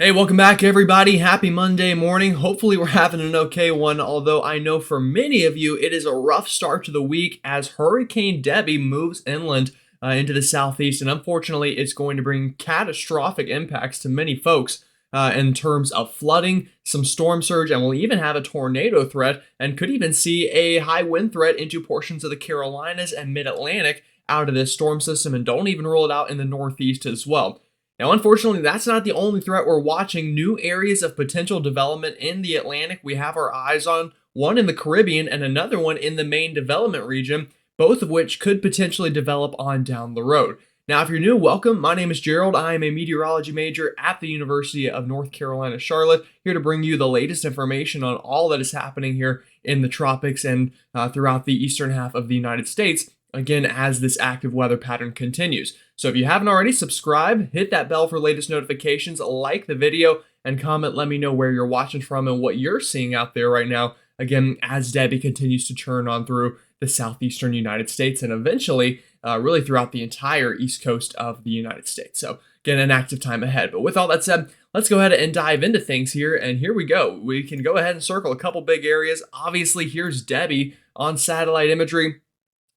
Hey, welcome back everybody. Happy Monday morning. Hopefully we're having an okay one, although I know for many of you it is a rough start to the week as Hurricane Debby moves inland into the southeast, and unfortunately it's going to bring catastrophic impacts to many folks in terms of flooding, some storm surge, and we'll even have a tornado threat and could even see a high wind threat into portions of the Carolinas and mid-Atlantic out of this storm system, and don't even rule it out in the northeast as well. Now, unfortunately, that's not the only threat we're watching. New areas of potential development in the Atlantic we have our eyes on, one in the Caribbean and another one in the main development region, both of which could potentially develop on down the road. Now, if you're new, welcome. My name is Gerald. I am a meteorology major at the University of North Carolina, Charlotte, here to bring you the latest information on all that is happening here in the tropics and throughout the eastern half of the United States, again, as this active weather pattern continues. So if you haven't already, subscribe, hit that bell for latest notifications, like the video, and comment. Let me know where you're watching from and what you're seeing out there right now, again, as Debby continues to churn on through the southeastern United States and eventually really throughout the entire east coast of the United States. So again, an active time ahead. But with all that said, let's go ahead and dive into things here. And here we go. We can go ahead and circle a couple big areas. Obviously, here's Debby on satellite imagery.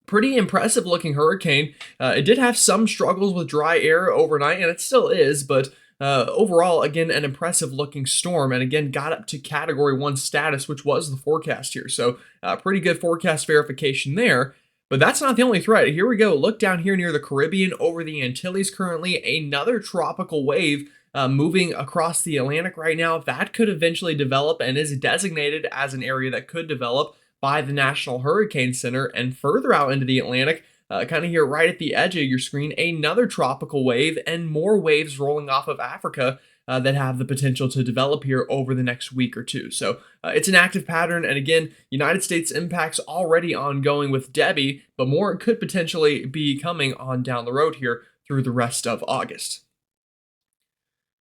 Pretty impressive looking hurricane. It did have some struggles with dry air overnight, and it still is, but overall, again, an impressive looking storm, and again, got up to Category 1 status, which was the forecast here. So pretty good forecast verification there. But that's not the only threat. Here we go. Look down here near the Caribbean over the Antilles currently. Another tropical wave moving across the Atlantic right now. That could eventually develop and is designated as an area that could develop by the National Hurricane Center. And further out into the Atlantic, kind of here right at the edge of your screen, another tropical wave and more waves rolling off of Africa that have the potential to develop here over the next week or two. So it's an active pattern. And again, United States impacts already ongoing with Debby, but more could potentially be coming on down the road here through the rest of August.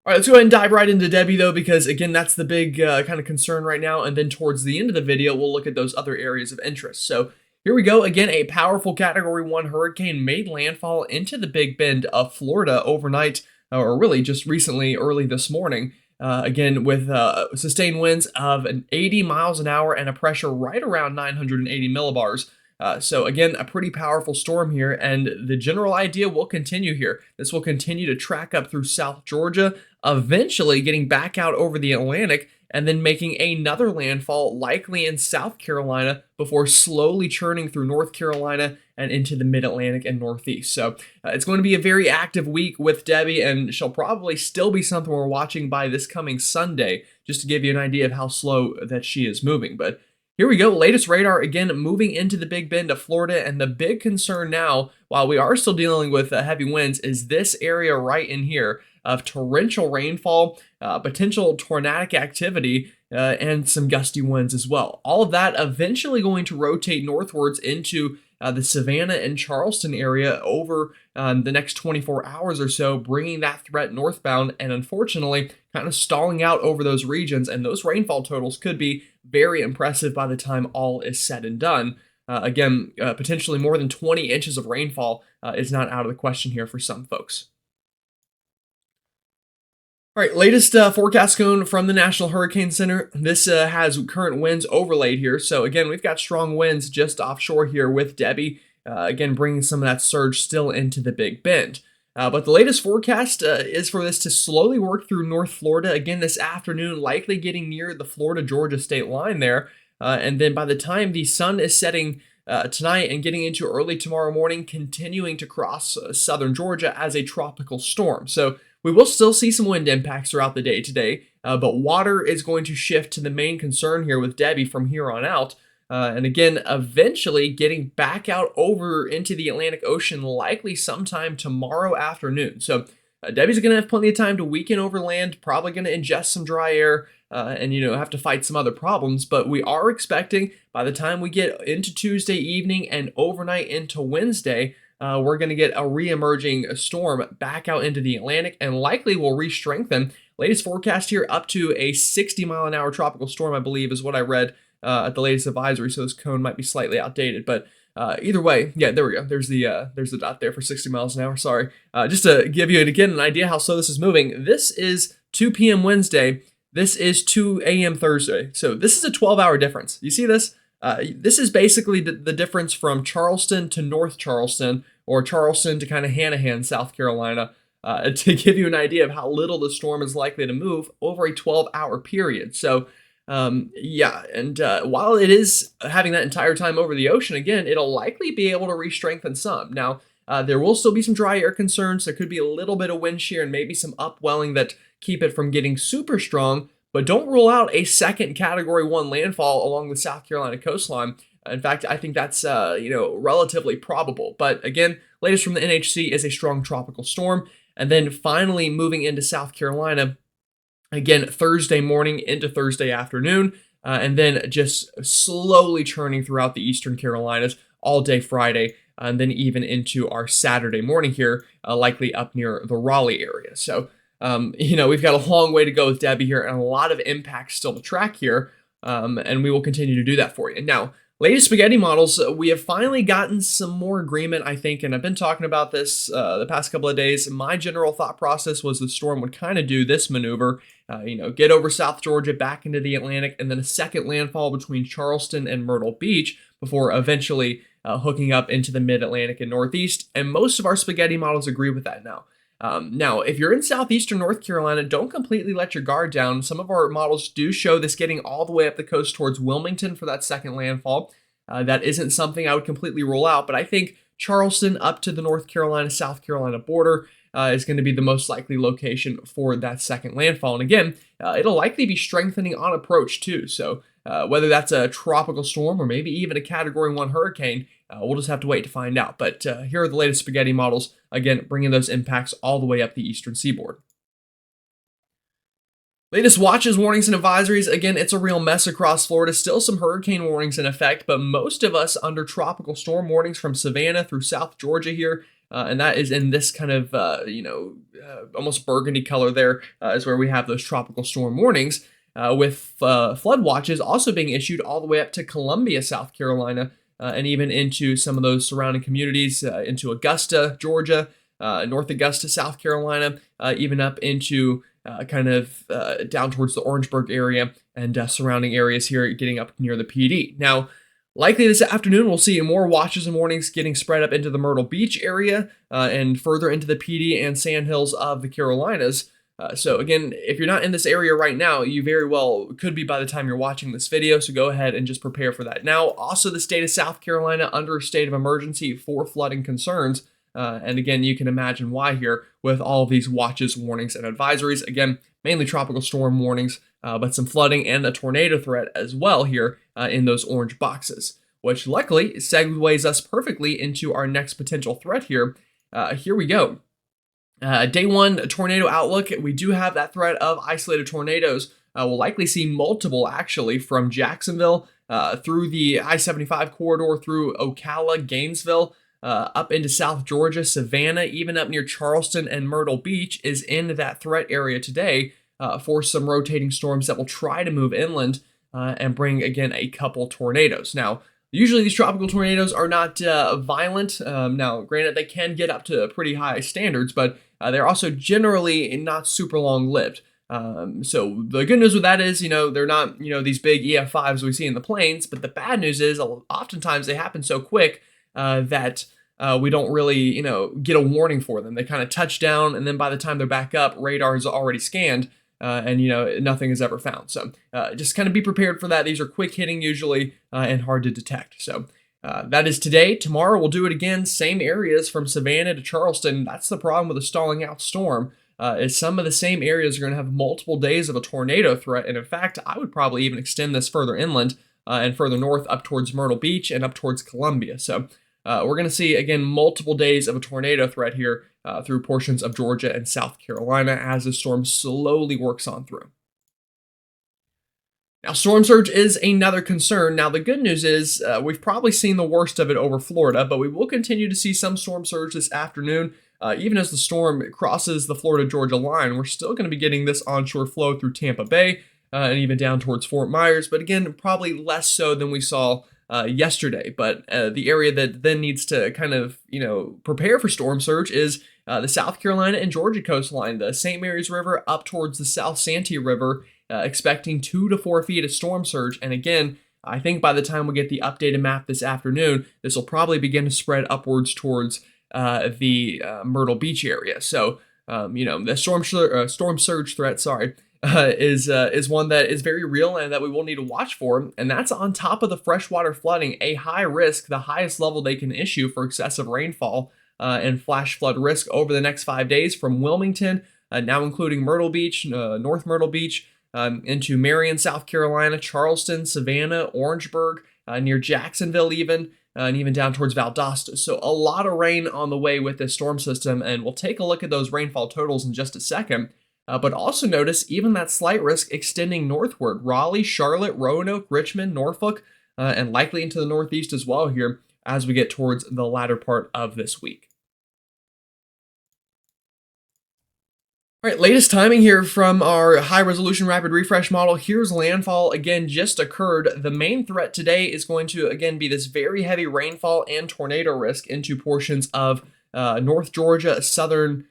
All right, let's go ahead and dive right into Debby, though, because, again, that's the big kind of concern right now. And then towards the end of the video, we'll look at those other areas of interest. So here we go. Again, a powerful Category 1 hurricane made landfall into the Big Bend of Florida overnight, or really just recently, early this morning. Again, with sustained winds of 80 miles an hour and a pressure right around 980 millibars. So again, a pretty powerful storm here, and the general idea will continue here. This will continue to track up through South Georgia, eventually getting back out over the Atlantic, and then making another landfall likely in South Carolina before slowly churning through North Carolina and into the mid-Atlantic and Northeast. So it's going to be a very active week with Debby, and she'll probably still be something we're watching by this coming Sunday, just to give you an idea of how slow that she is moving. But here we go, latest radar, again, moving into the Big Bend of Florida, and the big concern now, while we are still dealing with heavy winds, is this area right in here of torrential rainfall, potential tornadic activity, and some gusty winds as well. All of that eventually going to rotate northwards into the Savannah and Charleston area over the next 24 hours or so, bringing that threat northbound and unfortunately kind of stalling out over those regions. And those rainfall totals could be very impressive by the time all is said and done. Again, potentially more than 20 inches of rainfall is not out of the question here for some folks. All right, latest forecast cone from the National Hurricane Center. This has current winds overlaid here. So again, we've got strong winds just offshore here with Debby, again, bringing some of that surge still into the Big Bend. But the latest forecast is for this to slowly work through North Florida again this afternoon, likely getting near the Florida-Georgia state line there. And then by the time the sun is setting tonight and getting into early tomorrow morning, continuing to cross southern Georgia as a tropical storm. So we will still see some wind impacts throughout the day today, but water is going to shift to the main concern here with Debby from here on out. And again, eventually getting back out over into the Atlantic Ocean likely sometime tomorrow afternoon. So Debby's going to have plenty of time to weaken over land, probably going to ingest some dry air and, have to fight some other problems. But we are expecting by the time we get into Tuesday evening and overnight into Wednesday, we're going to get a re-emerging storm back out into the Atlantic and likely will re-strengthen. Latest forecast here up to a 60-mile-an-hour tropical storm, I believe, is what I read at the latest advisory, so this cone might be slightly outdated. But either way, yeah, there we go. There's the dot there for 60 miles an hour, sorry. Just to give you, again, an idea how slow this is moving, this is 2 p.m. Wednesday. This is 2 a.m. Thursday. So this is a 12-hour difference. You see this? This is basically the difference from Charleston to North Charleston, or Charleston to kind of Hanahan, South Carolina, to give you an idea of how little the storm is likely to move over a 12-hour period. So, yeah, and while it is having that entire time over the ocean, again, it'll likely be able to re-strengthen some. Now, there will still be some dry air concerns. There could be a little bit of wind shear and maybe some upwelling that keep it from getting super strong, but don't rule out a second Category 1 landfall along the South Carolina coastline. In fact, I think that's relatively probable. But again, latest from the NHC is a strong tropical storm. And then finally moving into South Carolina, again, Thursday morning into Thursday afternoon, and then just slowly churning throughout the Eastern Carolinas all day Friday, and then even into our Saturday morning here, likely up near the Raleigh area. So, we've got a long way to go with Debby here and a lot of impacts still to track here, and we will continue to do that for you. Now, latest spaghetti models, we have finally gotten some more agreement, I think, and I've been talking about this the past couple of days. My general thought process was the storm would kind of do this maneuver, get over South Georgia, back into the Atlantic, and then a second landfall between Charleston and Myrtle Beach before eventually hooking up into the mid-Atlantic and Northeast, and most of our spaghetti models agree with that now. Now, if you're in southeastern North Carolina, don't completely let your guard down. Some of our models do show this getting all the way up the coast towards Wilmington for that second landfall. That isn't something I would completely rule out, but I think Charleston up to the North Carolina-South Carolina border is going to be the most likely location for that second landfall. And again, it'll likely be strengthening on approach too. So whether that's a tropical storm or maybe even a Category 1 hurricane, we'll just have to wait to find out. But here are the latest spaghetti models, again, bringing those impacts all the way up the eastern seaboard. Latest watches, warnings, and advisories. Again, it's a real mess across Florida. Still some hurricane warnings in effect, but most of us under tropical storm warnings from Savannah through South Georgia here. And that is in this kind of, almost burgundy color there is where we have those tropical storm warnings, with flood watches also being issued all the way up to Columbia, South Carolina, and even into some of those surrounding communities, into Augusta, Georgia, North Augusta, South Carolina, even up into down towards the Orangeburg area and surrounding areas here, getting up near the PD. Now, likely this afternoon, we'll see more watches and warnings getting spread up into the Myrtle Beach area and further into the PD and Sandhills of the Carolinas. So again, if you're not in this area right now, you very well could be by the time you're watching this video, so go ahead and just prepare for that. Now, also the state of South Carolina under a state of emergency for flooding concerns. And again, you can imagine why here with all of these watches, warnings, and advisories. Again, mainly tropical storm warnings, but some flooding and a tornado threat as well here in those orange boxes, which luckily segues us perfectly into our next potential threat here. Here we go. Day one tornado outlook. We do have that threat of isolated tornadoes. We'll likely see multiple actually from Jacksonville through the I-75 corridor, through Ocala, Gainesville, up into South Georgia, Savannah, even up near Charleston and Myrtle Beach is in that threat area today for some rotating storms that will try to move inland and bring, again, a couple tornadoes. Now, usually these tropical tornadoes are not violent. Now, granted, they can get up to pretty high standards, but they're also generally not super long-lived. So the good news with that is, they're not, these big EF5s we see in the plains, but the bad news is oftentimes they happen so quick that we don't really, get a warning for them. They kind of touch down, and then by the time they're back up, radar is already scanned, and nothing is ever found. So just kind of be prepared for that. These are quick hitting usually and hard to detect. So that is today. Tomorrow we'll do it again. Same areas from Savannah to Charleston. That's the problem with a stalling out storm. Is some of the same areas are going to have multiple days of a tornado threat. And in fact, I would probably even extend this further inland and further north up towards Myrtle Beach and up towards Columbia. So we're going to see, again, multiple days of a tornado threat here through portions of Georgia and South Carolina as the storm slowly works on through. Now, storm surge is another concern. Now, the good news is we've probably seen the worst of it over Florida, but we will continue to see some storm surge this afternoon. Even as the storm crosses the Florida-Georgia line, we're still going to be getting this onshore flow through Tampa Bay and even down towards Fort Myers. But again, probably less so than we saw yesterday. But the area that then needs to kind of, prepare for storm surge is the South Carolina and Georgia coastline, the St. Mary's River up towards the South Santee River, expecting 2 to 4 feet of storm surge. And again, I think by the time we get the updated map this afternoon, this will probably begin to spread upwards towards the Myrtle Beach area. So, the storm surge threat, is one that is very real and that we will need to watch for. And that's on top of the freshwater flooding, a high risk, the highest level they can issue for excessive rainfall and flash flood risk over the next 5 days from Wilmington, now including Myrtle Beach, North Myrtle Beach, into Marion, South Carolina, Charleston, Savannah, Orangeburg, near Jacksonville even, and even down towards Valdosta. So a lot of rain on the way with this storm system, and we'll take a look at those rainfall totals in just a second. But also notice even that slight risk extending northward, Raleigh, Charlotte, Roanoke, Richmond, Norfolk, and likely into the northeast as well here as we get towards the latter part of this week. All right, latest timing here from our high-resolution rapid refresh model. Here's landfall, again, just occurred. The main threat today is going to, again, be this very heavy rainfall and tornado risk into portions of North Florida, southern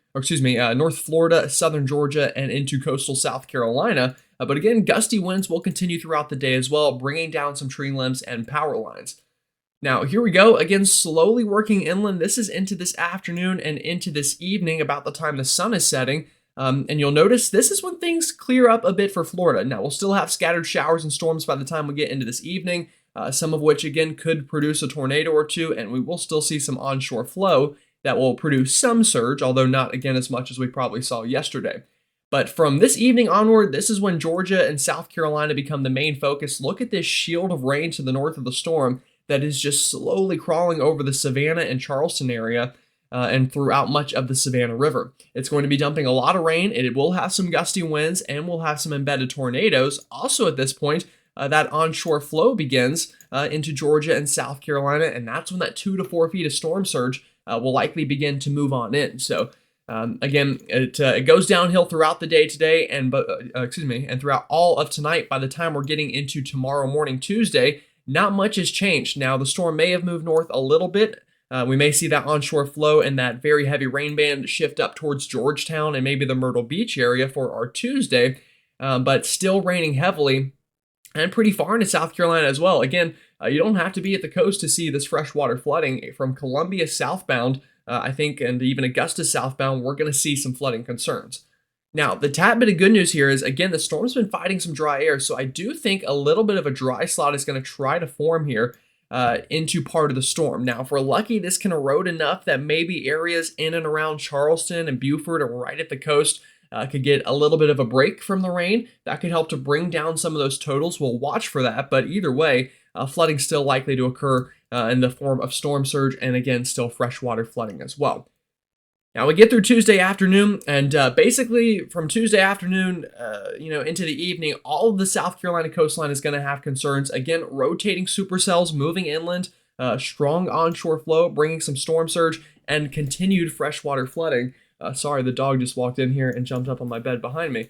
Georgia, and into coastal South Carolina. But again, gusty winds will continue throughout the day as well, bringing down some tree limbs and power lines. Now, here we go, again, slowly working inland. This is into this afternoon and into this evening, about the time the sun is setting. And you'll notice this is when things clear up a bit for Florida. Now, we'll still have scattered showers and storms by the time we get into this evening, some of which, again, could produce a tornado or two, and we will still see some onshore flow that will produce some surge, although not, again, as much as we probably saw yesterday. But from this evening onward, this is when Georgia and South Carolina become the main focus. Look at this shield of rain to the north of the storm that is just slowly crawling over the Savannah and Charleston area, and throughout much of the Savannah River. It's going to be dumping a lot of rain, and it will have some gusty winds, and we'll have some embedded tornadoes. Also at this point, that onshore flow begins into Georgia and South Carolina, and that's when that 2 to 4 feet of storm surge will likely begin to move on in. So again, it goes downhill throughout the day today, and throughout all of tonight. By the time we're getting into tomorrow morning, Tuesday, not much has changed. Now, the storm may have moved north a little bit. We may see that onshore flow and that very heavy rain band shift up towards Georgetown and maybe the Myrtle Beach area for our Tuesday, but still raining heavily and pretty far into South Carolina as well. Again, you don't have to be at the coast to see this freshwater flooding. From Columbia southbound, I think, and even Augusta southbound, we're going to see some flooding concerns. Now, the tad bit of good news here is, again, the storm's been fighting some dry air, so I do think a little bit of a dry slot is going to try to form here into part of the storm. Now, if we're lucky, this can erode enough that maybe areas in and around Charleston and Beaufort or right at the coast could get a little bit of a break from the rain. That could help to bring down some of those totals. We'll watch for that, but either way, flooding still likely to occur in the form of storm surge and, again, still freshwater flooding as well. Now, we get through Tuesday afternoon, and basically from Tuesday afternoon, into the evening, all of the South Carolina coastline is going to have concerns. Again, rotating supercells moving inland, strong onshore flow, bringing some storm surge, and continued freshwater flooding. Sorry, the dog just walked in here and jumped up on my bed behind me.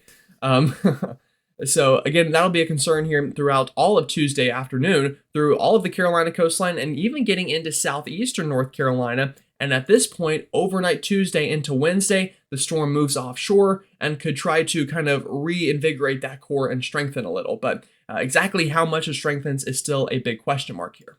So again, that'll be a concern here throughout all of Tuesday afternoon, through all of the Carolina coastline, and even getting into southeastern North Carolina. And at this point, overnight Tuesday into Wednesday, the storm moves offshore and could try to kind of reinvigorate that core and strengthen a little. But exactly how much it strengthens is still a big question mark here.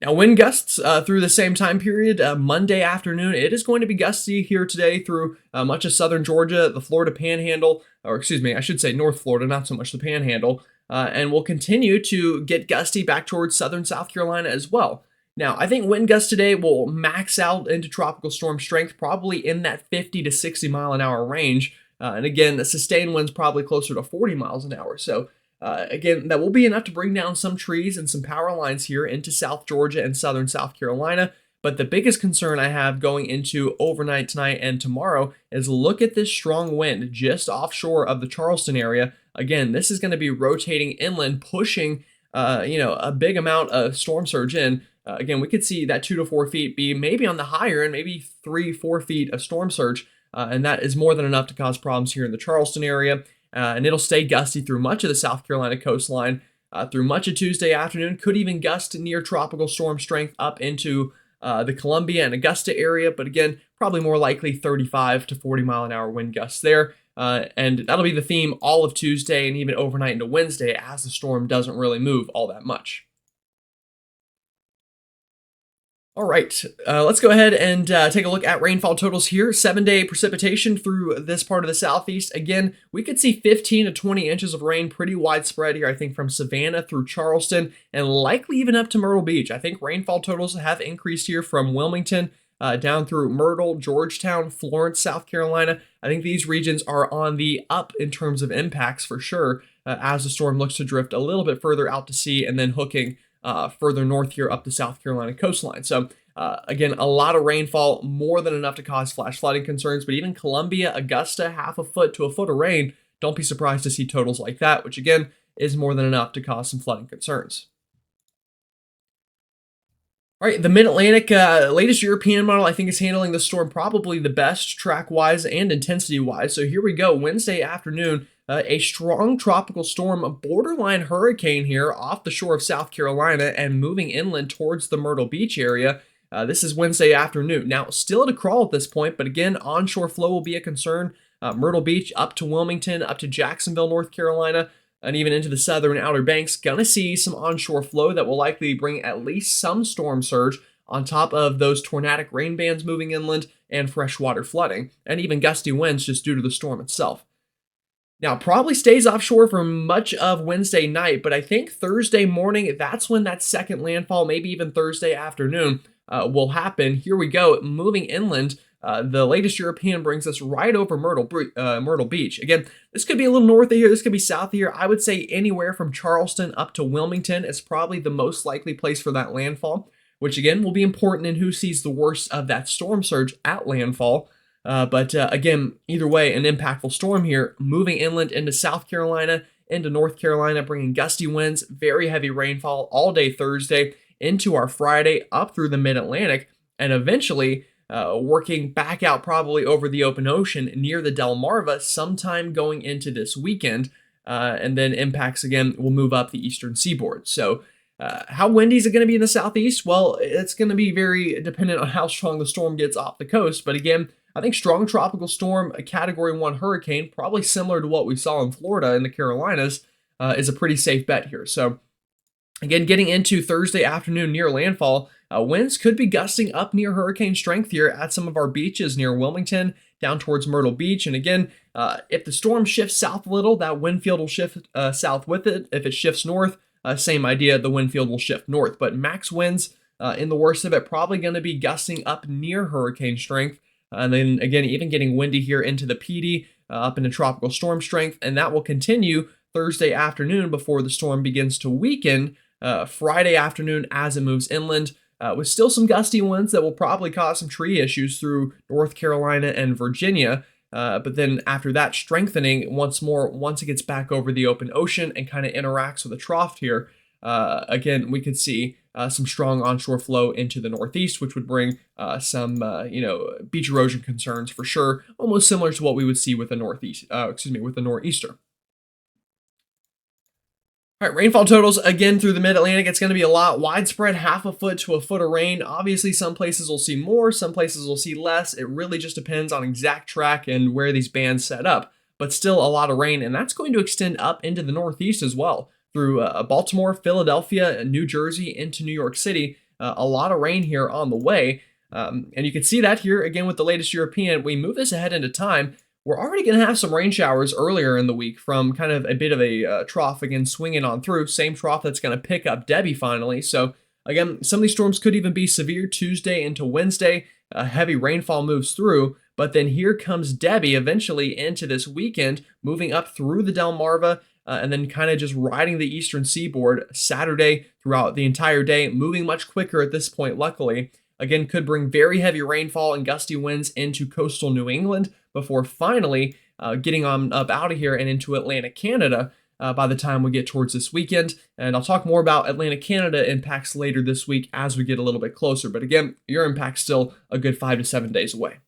Now, wind gusts through the same time period, Monday afternoon, it is going to be gusty here today through much of southern Georgia, the Florida Panhandle, or excuse me, I should say North Florida, not so much the Panhandle, and will continue to get gusty back towards southern South Carolina as well. Now, I think wind gusts today will max out into tropical storm strength, probably in that 50 to 60 mile an hour range. And again, the sustained winds probably closer to 40 miles an hour. So again, that will be enough to bring down some trees and some power lines here into South Georgia and southern South Carolina. But the biggest concern I have going into overnight tonight and tomorrow is look at this strong wind just offshore of the Charleston area. Again, this is going to be rotating inland, pushing a big amount of storm surge in. Again, we could see that 2 to 4 feet be maybe on the higher end, maybe 3-4 feet of storm surge, and that is more than enough to cause problems here in the Charleston area. And it'll stay gusty through much of the South Carolina coastline, through much of Tuesday afternoon. Could even gust near tropical storm strength up into the Columbia and Augusta area, but again, probably more likely 35 to 40-mile-an-hour wind gusts there. And that'll be the theme all of Tuesday and even overnight into Wednesday as the storm doesn't really move all that much. All right, let's go ahead and take a look at rainfall totals here. 7-day precipitation through this part of the southeast. Again, we could see 15 to 20 inches of rain, pretty widespread here, I think, from Savannah through Charleston and likely even up to Myrtle Beach. I think rainfall totals have increased here from Wilmington down through Myrtle, Georgetown, Florence, South Carolina. I think these regions are on the up in terms of impacts for sure as the storm looks to drift a little bit further out to sea and then hooking further north here up the South Carolina coastline. So again, a lot of rainfall, more than enough to cause flash flooding concerns, but even Columbia, Augusta, half a foot to a foot of rain, don't be surprised to see totals like that, which again is more than enough to cause some flooding concerns. All right, the Mid-Atlantic latest European model, I think, is handling the storm probably the best track-wise and intensity-wise. So here we go, Wednesday afternoon, a strong tropical storm, a borderline hurricane here off the shore of South Carolina and moving inland towards the Myrtle Beach area. This is Wednesday afternoon. Now, still at a crawl at this point, but again, onshore flow will be a concern. Myrtle Beach up to Wilmington, up to Jacksonville, North Carolina, and even into the southern Outer Banks, gonna see some onshore flow that will likely bring at least some storm surge on top of those tornadic rain bands moving inland and freshwater flooding, and even gusty winds just due to the storm itself. Now, probably stays offshore for much of Wednesday night, but I think Thursday morning, that's when that second landfall, maybe even Thursday afternoon, will happen. Here we go, moving inland. The latest European brings us right over Myrtle Beach. Again, this could be a little north of here. This could be south of here. I would say anywhere from Charleston up to Wilmington is probably the most likely place for that landfall, which again will be important in who sees the worst of that storm surge at landfall. But again, either way, an impactful storm here, moving inland into South Carolina, into North Carolina, bringing gusty winds, very heavy rainfall all day Thursday into our Friday, up through the Mid-Atlantic, and eventually working back out probably over the open ocean near the Delmarva sometime going into this weekend. And then impacts again will move up the eastern seaboard. So how windy is it going to be in the southeast? Well, it's going to be very dependent on how strong the storm gets off the coast. But again, I think strong tropical storm, a Category 1 hurricane, probably similar to what we saw in Florida and the Carolinas, is a pretty safe bet here. So again, getting into Thursday afternoon near landfall, winds could be gusting up near hurricane strength here at some of our beaches near Wilmington, down towards Myrtle Beach. And again, if the storm shifts south a little, that wind field will shift south with it. If it shifts north, same idea, the wind field will shift north. But max winds in the worst of it, probably going to be gusting up near hurricane strength. And then again, even getting windy here into the PD, up into tropical storm strength. And that will continue Thursday afternoon before the storm begins to weaken Friday afternoon as it moves inland, with still some gusty winds that will probably cause some tree issues through North Carolina and Virginia. But then after that, strengthening once more once it gets back over the open ocean and kind of interacts with a trough here. Again, we could see some strong onshore flow into the northeast, which would bring some beach erosion concerns for sure, almost similar to what we would see with the with the nor'easter. All right, rainfall totals again through the Mid-Atlantic. It's going to be a lot widespread, half a foot to a foot of rain. Obviously, some places will see more, some places will see less. It really just depends on exact track and where these bands set up, but still a lot of rain. And that's going to extend up into the northeast as well through Baltimore, Philadelphia, New Jersey, into New York City. A lot of rain here on the way. And you can see that here again with the latest European. We move this ahead into time. We're already going to have some rain showers earlier in the week from kind of a bit of a trough, again, swinging on through. Same trough that's going to pick up Debby finally. So, again, some of these storms could even be severe Tuesday into Wednesday. Heavy rainfall moves through, but then here comes Debby eventually into this weekend, moving up through the Delmarva, and then kind of just riding the eastern seaboard Saturday throughout the entire day, moving much quicker at this point, luckily. Again, could bring very heavy rainfall and gusty winds into coastal New England before finally getting on up out of here and into Atlantic Canada by the time we get towards this weekend. And I'll talk more about Atlantic Canada impacts later this week as we get a little bit closer. But again, your impact's still a good 5 to 7 days away.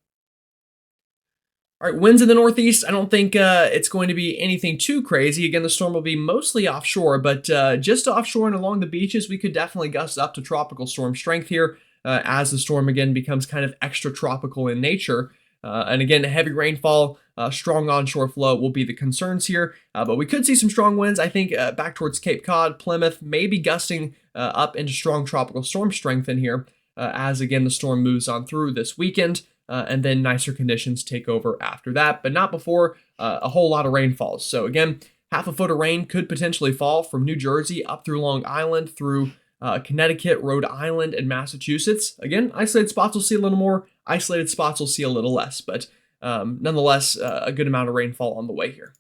All right, winds in the northeast. I don't think it's going to be anything too crazy. Again, the storm will be mostly offshore, but just offshore and along the beaches, we could definitely gust up to tropical storm strength here as the storm again becomes kind of extra tropical in nature. And again, heavy rainfall, strong onshore flow will be the concerns here. But we could see some strong winds, I think, back towards Cape Cod, Plymouth, maybe gusting up into strong tropical storm strength in here as, again, the storm moves on through this weekend. And then nicer conditions take over after that, but not before a whole lot of rainfall. So again, half a foot of rain could potentially fall from New Jersey up through Long Island, through Connecticut, Rhode Island, and Massachusetts. Again, isolated spots will see a little more, isolated spots will see a little less, but nonetheless, a good amount of rainfall on the way here.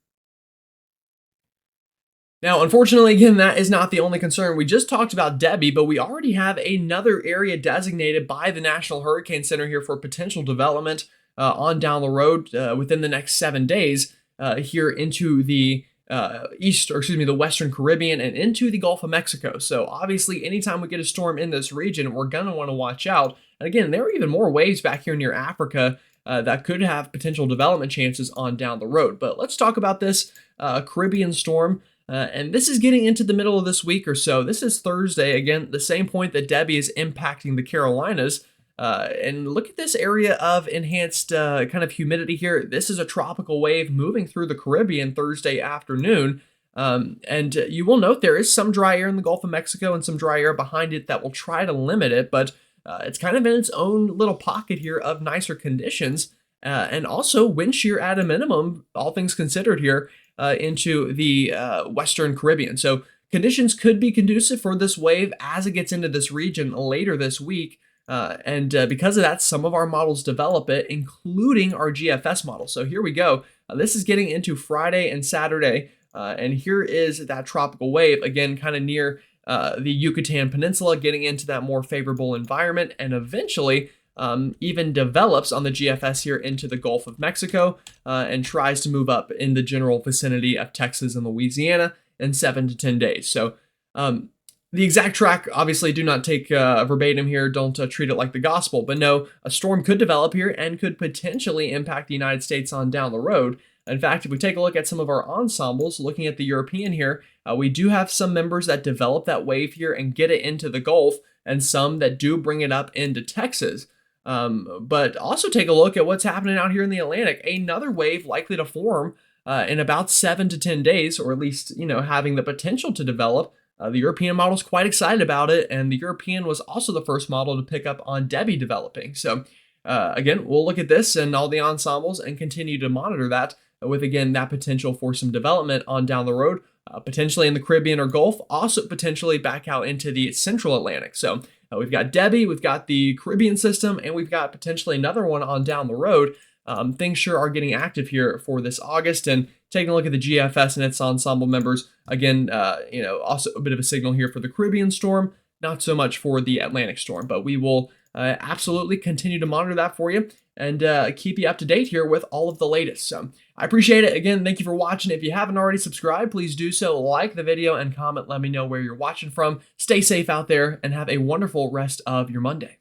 Now, unfortunately, again, that is not the only concern. We just talked about Debby, but we already have another area designated by the National Hurricane Center here for potential development on down the road within the next 7 days here into the the Western Caribbean and into the Gulf of Mexico. So obviously, anytime we get a storm in this region, we're going to want to watch out. And again, there are even more waves back here near Africa that could have potential development chances on down the road. But let's talk about this Caribbean storm. And this is getting into the middle of this week or so. This is Thursday, again, the same point that Debby is impacting the Carolinas. And look at this area of enhanced kind of humidity here. This is a tropical wave moving through the Caribbean Thursday afternoon. And you will note there is some dry air in the Gulf of Mexico and some dry air behind it that will try to limit it, but it's kind of in its own little pocket here of nicer conditions. And also wind shear at a minimum, all things considered here, into the Western Caribbean. So conditions could be conducive for this wave as it gets into this region later this week. And because of that, some of our models develop it, including our GFS model. So here we go. This is getting into Friday and Saturday. And here is that tropical wave, again, kind of near the Yucatan Peninsula, getting into that more favorable environment, and eventually even develops on the GFS here into the Gulf of Mexico and tries to move up in the general vicinity of Texas and Louisiana in 7 to 10 days. So the exact track, obviously, do not take verbatim here. Don't treat it like the gospel. But no, a storm could develop here and could potentially impact the United States on down the road. In fact, if we take a look at some of our ensembles, looking at the European here, we do have some members that develop that wave here and get it into the Gulf, and some that do bring it up into Texas. But also take a look at what's happening out here in the Atlantic. Another wave likely to form in about 7 to 10 days, or at least, having the potential to develop. The European model is quite excited about it, and the European was also the first model to pick up on Debby developing. So again, we'll look at this and all the ensembles and continue to monitor that with, again, that potential for some development on down the road, potentially in the Caribbean or Gulf, also potentially back out into the central Atlantic. So we've got Debby, we've got the Caribbean system, and we've got potentially another one on down the road. Things sure are getting active here for this August. And taking a look at the GFS and its ensemble members, again, also a bit of a signal here for the Caribbean storm, not so much for the Atlantic storm, but we will absolutely continue to monitor that for you and keep you up to date here with all of the latest. So I appreciate it. Again, thank you for watching. If you haven't already subscribed, please do so. Like the video and comment. Let me know where you're watching from. Stay safe out there and have a wonderful rest of your Monday.